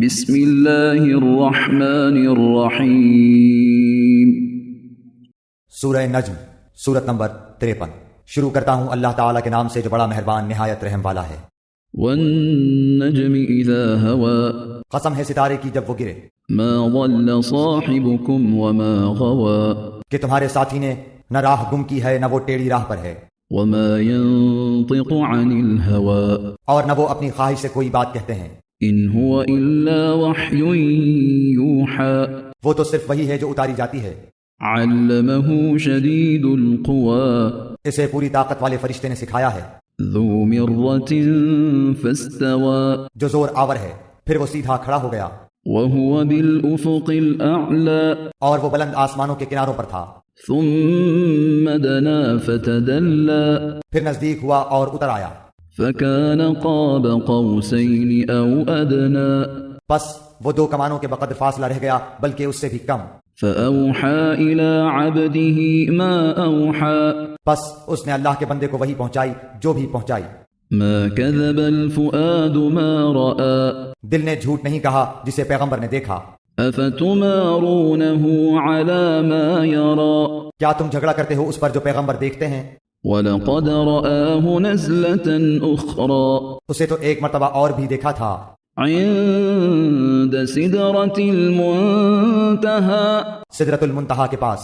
بسم اللہ الرحمن الرحیم۔ سورہ نجم، سورت نمبر 53۔ شروع کرتا ہوں اللہ تعالیٰ کے نام سے جو بڑا مہربان نہایت رحم والا ہے۔ والنجم اذا ہوا، قسم ہے ستارے کی جب وہ گرے، ما ضل صاحبکم وما غوا، کہ تمہارے ساتھی نے نہ راہ گم کی ہے نہ وہ ٹیڑھی راہ پر ہے، وما ينطق عن الهوى، اور نہ وہ اپنی خواہش سے کوئی بات کہتے ہیں، ان هو الا وحی یوحى، وہ تو صرف وہی ہے جو اتاری جاتی ہے۔ علمه شدید القوى، اسے پوری طاقت والے فرشتے نے سکھایا ہے، ذو مرة فاستوى، جو زور آور ہے پھر وہ سیدھا کھڑا ہو گیا، وهو بالافق الاعلى، اور وہ بلند آسمانوں کے کناروں پر تھا، ثم دنا فتدلى، پھر نزدیک ہوا اور اتر آیا، فكان قاب قوسين او ادنى، پس وہ دو کمانوں کے بقدر فاصلہ رہ گیا بلکہ اس سے بھی کم، فأوحى إلى عبده ما أوحى، پس اس نے اللہ کے بندے کو وہی پہنچائی جو بھی پہنچائی، ما كذب الفؤاد ما رأى، دل نے جھوٹ نہیں کہا جسے پیغمبر نے دیکھا، أفتمارونه على ما يرى، کیا تم جھگڑا کرتے ہو اس پر جو پیغمبر دیکھتے ہیں؟ ولقد رآه نزلة أخرى، اسے تو ایک مرتبہ اور بھی دیکھا تھا، عند سدرة المنتهى، سدرۃ المنتہا کے پاس،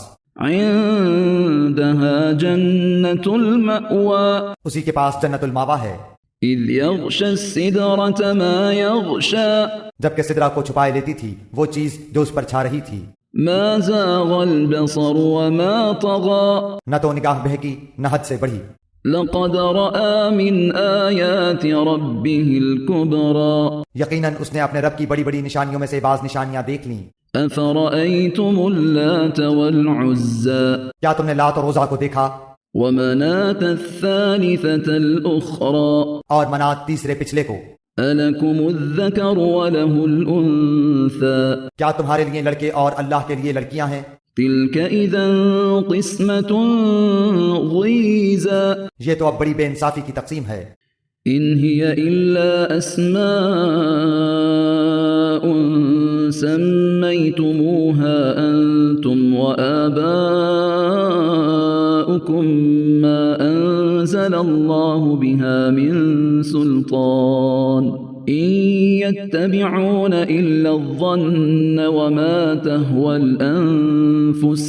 عندها جنة المأوى، اسی کے پاس جنت الماوا ہے، إذ يغشى السدرة ما يغشى، جبکہ سدرہ کو چھپائے لیتی تھی وہ چیز جو اس پر چھا رہی تھی، ما زاغ البصر وما طغى، نہ تو نگاہ بہکی نہ حد سے بڑھی، لقد رأى من آيات ربه الكبرى، یقیناً اس نے اپنے رب کی بڑی بڑی نشانیوں میں سے بعض نشانیاں دیکھ لیں۔ أفرأيتم اللات والعزى، کیا تم نے لات اور عزیٰ کو دیکھا، ومناة الثالثة الأخرى، اور منات تیسرے پچھلے کو، ألكم الذكر وله الأنثى، کیا تمہارے لیے لڑکے اور اللہ کے لیے لڑکیاں ہیں؟ تلك إذا قسمة ضيزى، یہ تو اب بڑی بے انصافی کی تقسیم ہے۔ إن هي إلا أسماء سميتموها أنتم وآباؤكم ما أنزل الله بها من سلطان، إن يتبعون إلا الظن وما تهوى الأنفس،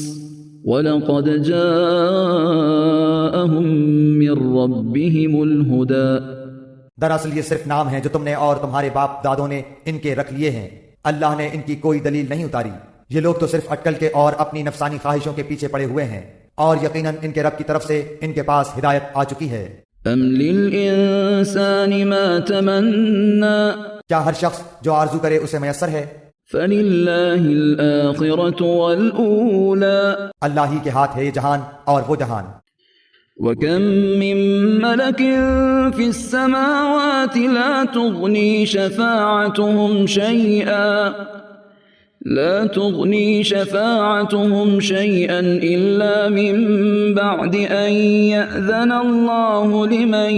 وَلَقَدْ جَاءَهُم مِّن رَّبِّهِمُ الْهُدَىٰ، دراصل یہ صرف نام ہیں جو تم نے اور تمہارے باپ دادوں نے ان کے رکھ لیے ہیں، اللہ نے ان کی کوئی دلیل نہیں اتاری، یہ لوگ تو صرف اٹکل کے اور اپنی نفسانی خواہشوں کے پیچھے پڑے ہوئے ہیں، اور یقیناً ان کے رب کی طرف سے ان کے پاس ہدایت آ چکی ہے۔ أَمْ لِلْإِنسَانِ مَا تَمَنَّىٰ، کیا ہر شخص جو آرزو کرے اسے میسر ہے؟ فَلِلَّهِ الْآخِرَةُ وَالْأُولَىٰ، اللہ ہی کے ہاتھ ہے یہ جہان اور وہ جہان، وَكَم مِّن مَّلَكٍ فِي السَّمَاوَاتِ لَا تُغْنِي شَفَاعَتُهُمْ شَيْئًا إِلَّا مِن بَعْدِ أَن يَأْذَنَ اللَّهُ لِمَن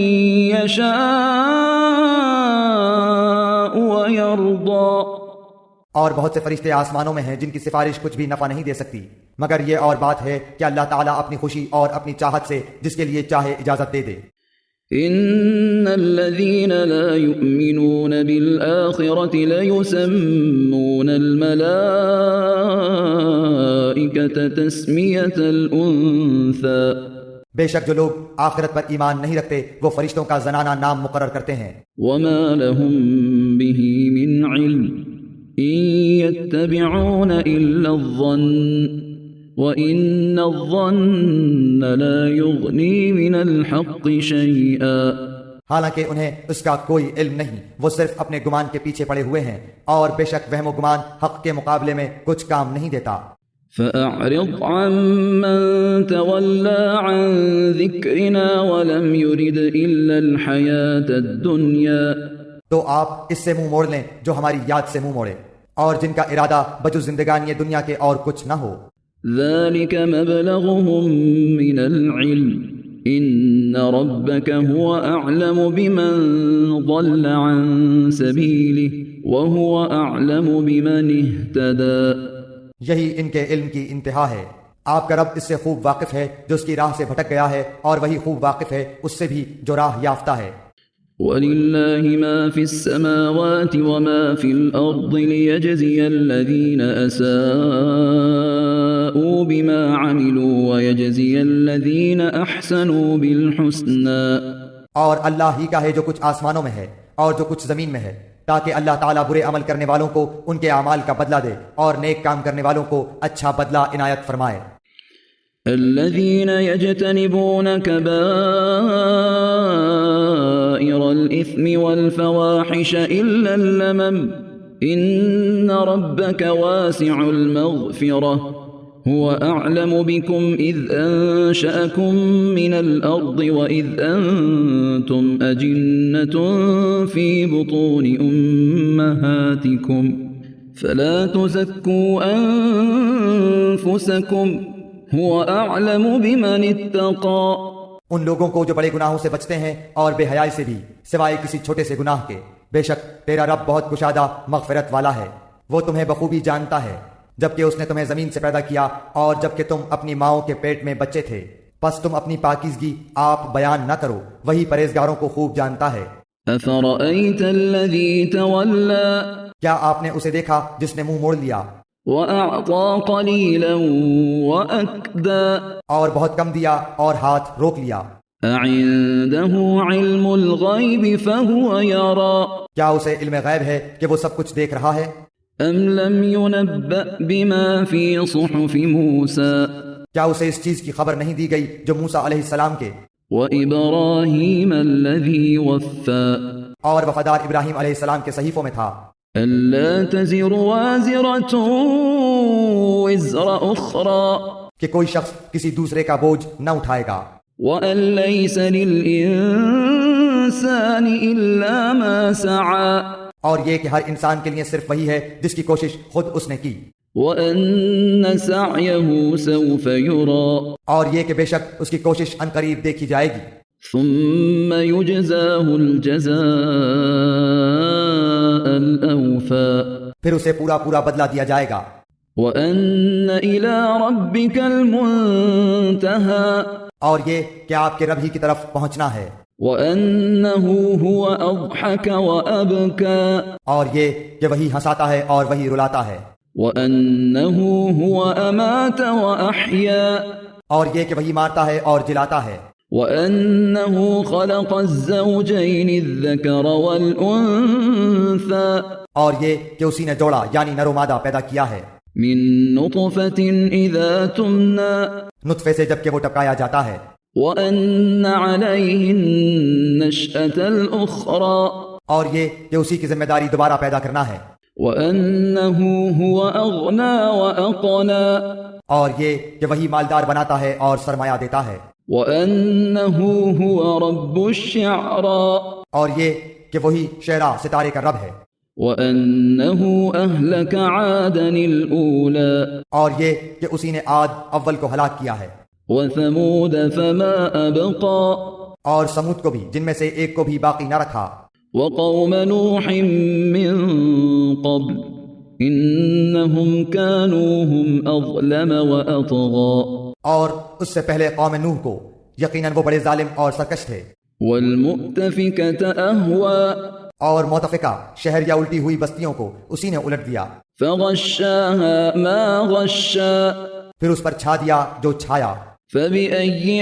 يَشَاءُ وَيَرْضَىٰ، اور بہت سے فرشتے آسمانوں میں ہیں جن کی سفارش کچھ بھی نفع نہیں دے سکتی، مگر یہ اور بات ہے کہ اللہ تعالیٰ اپنی خوشی اور اپنی چاہت سے جس کے لیے چاہے اجازت دے دے۔ إِنَّ الَّذِينَ لَا يُؤْمِنُونَ بِالْآخِرَةِ لَيُسَمُّونَ الْمَلَائِكَةَ تَسْمِيَةَ الْأُنثَىٰ، بے شک جو لوگ آخرت پر ایمان نہیں رکھتے وہ فرشتوں کا زنانہ نام مقرر کرتے ہیں، وَمَا لَهُم بِهِ مِنْ عِلْمٍ إِن يَتَّبِعُونَ إِلَّا الظَّنَّ وَإِنَّ الظَّنَّ لَا يُغْنِي مِنَ الْحَقِّ شَيْئًا، حالانکہ انہیں اس کا کوئی علم نہیں، وہ صرف اپنے گمان کے پیچھے پڑے ہوئے ہیں، اور بے شک وہم و گمان حق کے مقابلے میں کچھ کام نہیں دیتا۔ فَأَعْرِضْ عَمَّن تَوَلَّىٰ عَن ذِكْرِنَا وَلَمْ يُرِدْ إِلَّا الْحَيَاةَ الدُّنْيَا، تو آپ اس سے منہ موڑ لیں جو ہماری یاد سے منہ موڑے، اور جن کا ارادہ بجز زندگانی دنیا کے اور کچھ نہ ہو۔ ذَلِكَ مَبْلَغُهُم مِّنَ الْعِلْمِ إن ربك هو أعلم بمن ضل عن سبيله وهو أعلم بمن اهتدى. یہی ان کے علم کی انتہا ہے. آپ کا رب اس سے خوب واقف ہے جو اس کی راہ سے بھٹک گیا ہے، اور وہی خوب واقف ہے اس سے بھی جو راہ یافتہ ہے. وَلِلَّهِ مَا فِي السَّمَاوَاتِ وَمَا فِي الْأَرْضِ لِيَجْزِيَ الَّذِينَ أَسَاءُوا بِمَا عَمِلُوا وَيَجْزِيَ الَّذِينَ أَحْسَنُوا بِالْحُسْنَى. اور اللہ ہی کا ہے جو کچھ آسمانوں میں ہے اور جو کچھ زمین میں ہے، تاکہ اللہ تعالیٰ برے عمل کرنے والوں کو ان کے اعمال کا بدلہ دے اور نیک کام کرنے والوں کو اچھا بدلہ عنایت فرمائے. الذين يجتنبون كبائر الإثم والفواحش إلا اللمم إن ربك واسع المغفرة هو أعلم بكم إذ أنشأكم من الأرض وإذ أنتم أجنة في بطون أمهاتكم فلا تزكوا أنفسكم هو أعلم بمن اتقى. ان لوگوں کو جو بڑے گناہوں سے بچتے ہیں اور بے حیائی سے بھی، سوائے کسی چھوٹے سے گناہ کے. بے شک تیرا رب بہت کشادہ مغفرت والا ہے، وہ تمہیں بخوبی جانتا ہے. جبکہ اس نے تمہیں زمین سے پیدا کیا اور جبکہ تم اپنی ماؤں کے پیٹ میں بچے تھے، پس تم اپنی پاکیزگی آپ بیان نہ کرو، وہی پرہیزگاروں کو خوب جانتا ہے. أفرأيت الذي تولى کیا آپ نے اسے دیکھا جس نے منہ موڑ لیا وأعطى قليلا وأكدى اور بہت کم دیا اور ہاتھ روک لیا؟ أعنده علم الغيب فهو يرى کیا اسے علم غیب ہے کہ وہ سب کچھ دیکھ رہا ہے؟ أم لم ينبأ بما في صحف موسى کیا اسے اس چیز کی خبر نہیں دی گئی جو موسیٰ علیہ السلام کے وإبراهيم الذي وفى اور وفادار ابراہیم علیہ السلام کے صحیفوں میں تھا؟ ألا تزر وازرة وزر أخرى کہ کوئی شخص کسی دوسرے کا بوجھ نہ اٹھائے گا، وأن ليس للإنسان إلا ما سعى اور یہ کہ ہر انسان کے لیے صرف وہی ہے جس کی کوشش خود اس نے کی، وأن سعيه سوف يرى اور یہ کہ بے شک اس کی کوشش عنقریب دیکھی جائے گی. ثم يجزاه الجزاء الأوفى پھر اسے پورا پورا بدلہ دیا جائے گا. وأن إلى ربك المنتهى اور یہ کہ آپ کے رب ہی کی طرف پہنچنا ہے، وأنه هو أضحك وأبكى اور یہ کہ وہی ہنساتا ہے اور وہی رلاتا ہے، وأنه هو أمات وأحيا اور یہ کہ وہی مارتا ہے اور جلاتا ہے، وأنه خلق الزوجين الذكر والأنثى اور یہ کہ اسی نے جوڑا یعنی نر و مادہ پیدا کیا ہے، من نطفة إذا تمنى نطفے سے جب کہ وہ ٹپکایا جاتا ہے، وأن عليه النشأة الأخرى اور یہ کہ اسی کی ذمہ داری دوبارہ پیدا کرنا ہے، وأنه هو أغنى وأقنى اور یہ کہ وہی مالدار بناتا ہے اور سرمایہ دیتا ہے، وأنه هو رب الشعرى اور یہ کہ وہی شعرا ستارے کا رب ہے، وأنه أهلك عادا الأولى اور یہ کہ اسی نے عاد اول کو ہلاک کیا ہے، وثمود فما أبقى اور سمود کو بھی جن میں سے ایک کو بھی باقی نہ رکھا، وقوم نوح من قبل إنهم كانوا هم أظلم وأطغى اور اس سے پہلے قوم نوح کو، یقیناً وہ بڑے ظالم اور سرکش تھے، والمؤتفكة أهوى اور متفقہ شہر یا الٹی ہوئی بستیوں کو اسی نے الٹ دیا، فغشاها ما غشا پھر اس پر چھا دیا جو چھایا. فبأي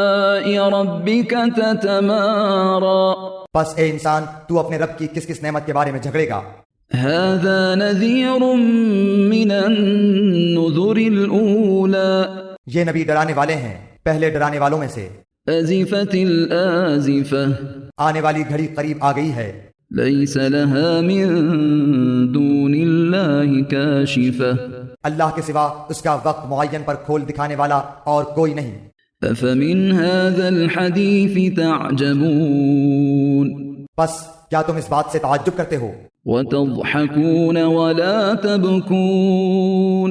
آلاء ربك تتمارى پس اے انسان تو اپنے رب کی کس کس نعمت کے بارے میں جھگڑے گا؟ هذا نذير من النذر الأولى یہ نبی ڈرانے والے ہیں پہلے ڈرانے والوں میں سے. أزفت الآزفة آنے والی گھڑی قریب آ گئی ہے، ليس لها من دون الله كاشفة اللہ کے سوا اس کا وقت معین پر کھول دکھانے والا اور کوئی نہیں. أفمن هذا الحديث تعجبون پس کیا تم اس بات سے تعجب کرتے ہو وتضحكون ولا تبكون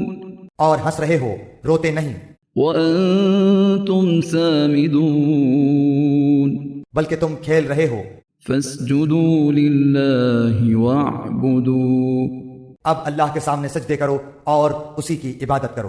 اور ہنس رہے ہو روتے نہیں؟ وأنتم سامدون بلکہ تم کھیل رہے ہو۔ فاسجدوا لله واعبدوا اب اللہ کے سامنے سجدے کرو اور اسی کی عبادت کرو۔